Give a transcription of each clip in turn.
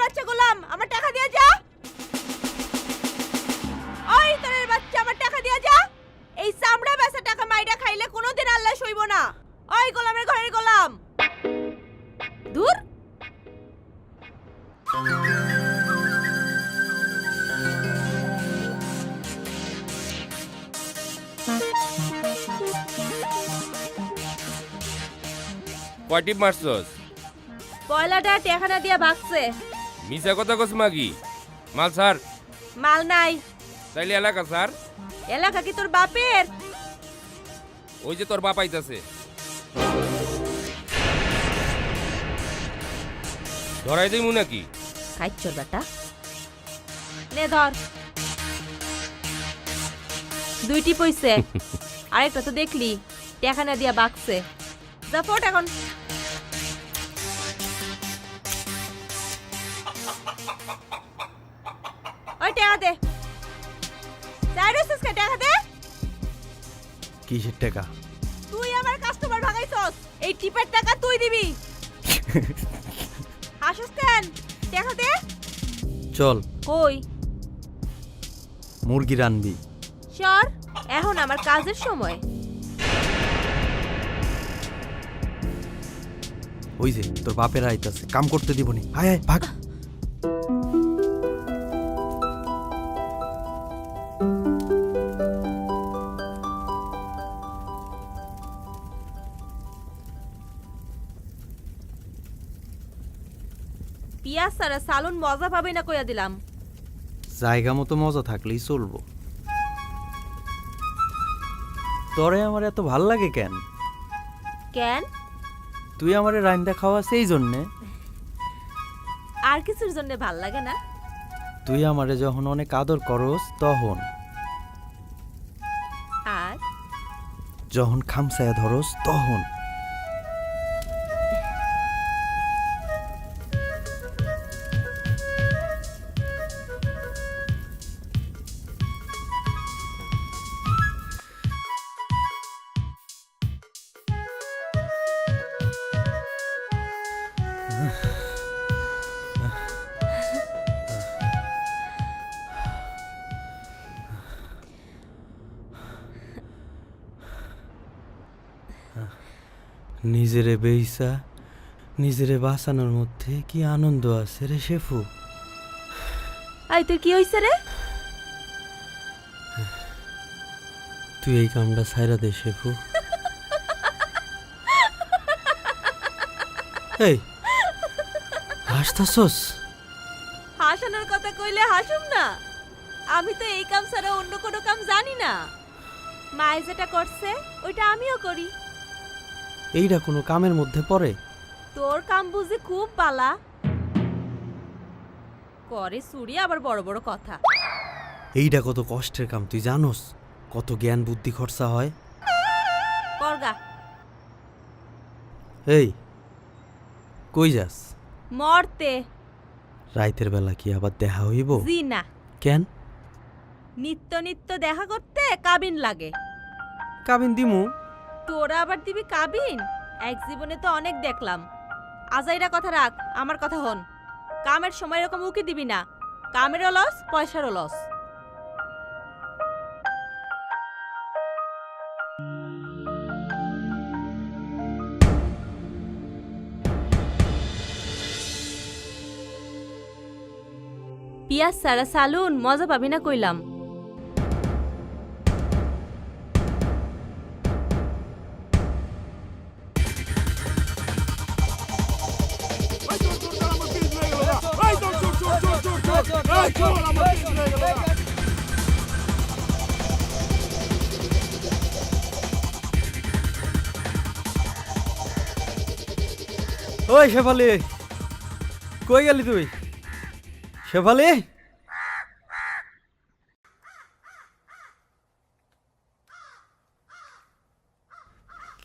বাচ্চা গোলাম, আমার টাকা দিয়ে যা। ওই ইতরের বাচ্চা, আমার টাকা দিয়ে যা। এই চামড়া বেচা টাকা মাইরা খাইলে কোনোদিন আল্লাহ সইব না। ওই গোলামের ঘরের গোলাম, দূর। কয়টি মারছস? পয়লাটা টাকা না দিয়া ভাগছে। মিছা কথা কস মাগি। মাল স্যার। মাল নাই। তাইলে এলাকা স্যার। এলাকা কি তোর বাপের? ওই যে তোর বাপ আইতাছে। ধরাই দেই মু নাকি? খাইছর বেটা, নে ধর। দুইটি পয়সে, আরেকটা তো দেখলি টাকা না দিয়া বাগছে। যা ফোট এখন। ওই টাকা দে। চাইরছিস কে? টাকা দে। কিসের টাকা? তুই আমার কাস্টমার ভাগাইছস, এই টিপের টাকা তুই দিবি। হাসুস কেন? টাকা দে। চল কই? মুরগি রানবি। সর, এখন আমার কাজের সময়। ওই যে তোর বাপের আইতাছে, কাম করতে দিবনি। আয় আয় ভাগ। পিয়াজ সারা সালুন মজা পাবে না কইয়া দিলাম। জায়গা মতো মজা থাকলেই চলবো। তোরে আমার এত ভাল লাগে কেন? কেন? তুই আমারে রাইন্দা খাওয়া সেই জন্যে। আর কিছুর জন্য ভাল লাগে না? তুই আমারে যখন অনেক আদর করস তখন, আর যখন খামসায়া ধরস তখন। নিজেরে বেইসা নিজেরে বাঁচানোর মধ্যে কি আনন্দ আছে রে শেফু। আই তোর কি হইছে রে? তুই এই কামটা ছাইরা দে শেফু। এই হাসতাছস? হাসানোর কথা কইলে হাসুম না? আমি তো এই কাম ছাড়া অন্য কোনো কাম জানি না। মায়ে যেটা করছে ওইটা আমিও করি। এইটা কোনো কামের মধ্যে পড়ে? তোর কাম বুঝি খুব পালা করে চুরি, আবার বড় বড় কথা। এইটা কত কষ্টের কাম তুই জানোস? কত জ্ঞান বুদ্ধি খরচা হয়। করগা। এই কই যাস? মরতে। রাইতের বেলা কি আবার দেখা হইব? জি না। কেন? নিত্য নিত্য দেখা করতে কাবিন লাগে। কাবিন দিমু। তোরা আবার দিবি কাবিন? এক জীবনে তো অনেক দেখলাম। আজাইরা কথা রাখ, আমার কথা হন। কামের সময় এরকম উকি দিবি না। কামেরও লস, পয়সারও লস। পিয়াজ সারা সালুন মজা পাবি না কইলাম। ওই শেফালি, কই গেলি তুই? শেফালি,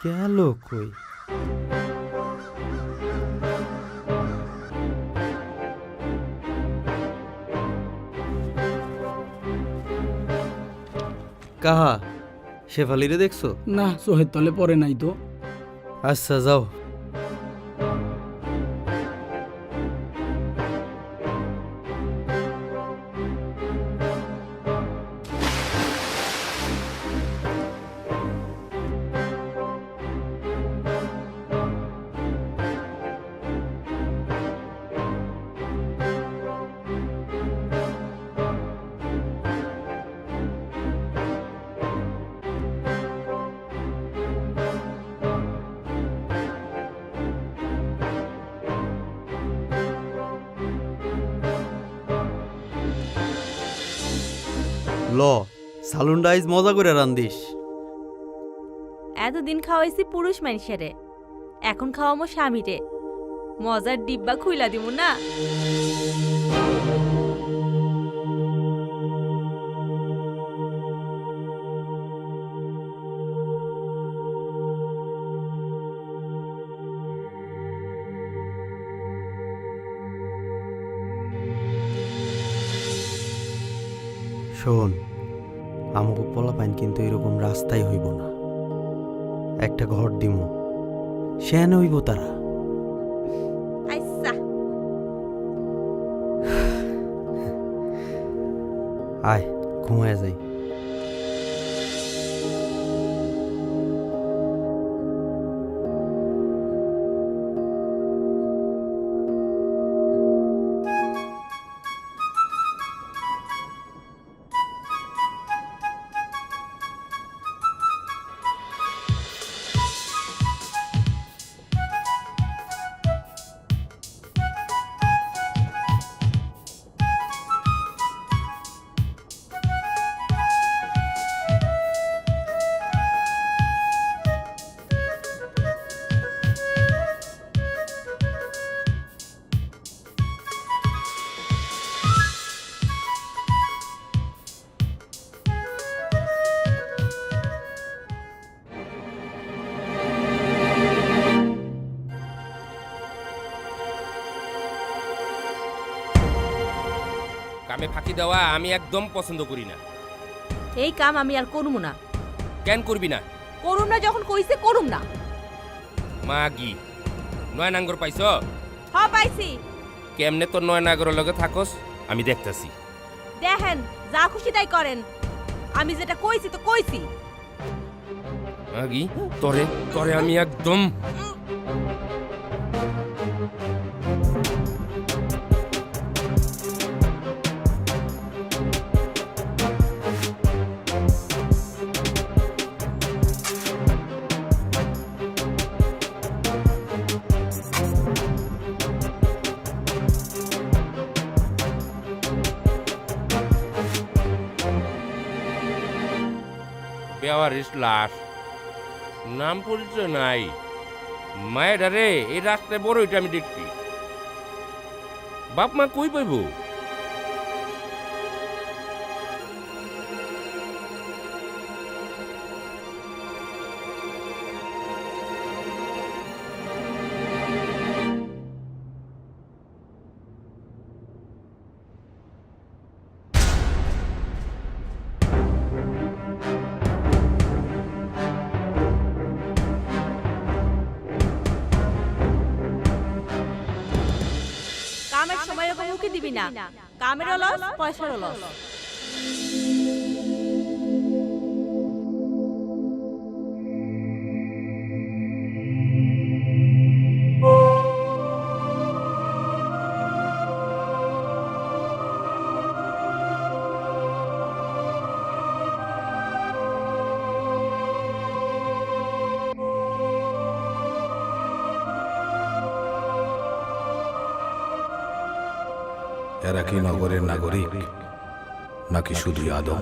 গেল কই? কাহা শেফালিরে দেখছো? না, চোখের তলে পড়ে নাই তো। আচ্ছা যাও। ল সালুনটা আইজ মজা করে রান্দিস। এতদিন খাওয়াইছি পুরুষ মানুষেরে, এখন খাওয়ামো স্বামীরে। মজার ডিব্বা খুইলা দিব না। শোন, আমাকে পোলাপাইন কিন্তু এরকম রাস্তায় হইব না। একটা ঘর দিমু, সেন হইব তারা। আচ্ছা, আয় ঘুমায় যাই। কামে ফাঁকি দেওয়া আমি একদম পছন্দ করি না। এই কাম আমি আর করুম না। কেন করবি না? করুম না যখন কইছে করুম না। মাগি, নয় নাঙ্গর পাইছ? হ পাইছি। কেমনে তোর নয় নাঙ্গরের লগে থাকস আমি দেখতাছি। দেখেন, যা খুশি তাই করেন। আমি যেটা কইছি তো কইছি। মাগি, তরে তরে আমি একদম বেওয়ারিশ লাশ, নাম পরিচয় নাই। মায়েরা রে, এই রাস্তায় বড় এটা আমি দেখছি। বাপ মা কই পাইব? কামের সময় এরকম উকি দিবি না। কামেরও লস, পয়সারও লস। এরা কি নগরের নাগরিক নাকি শুধু আদম?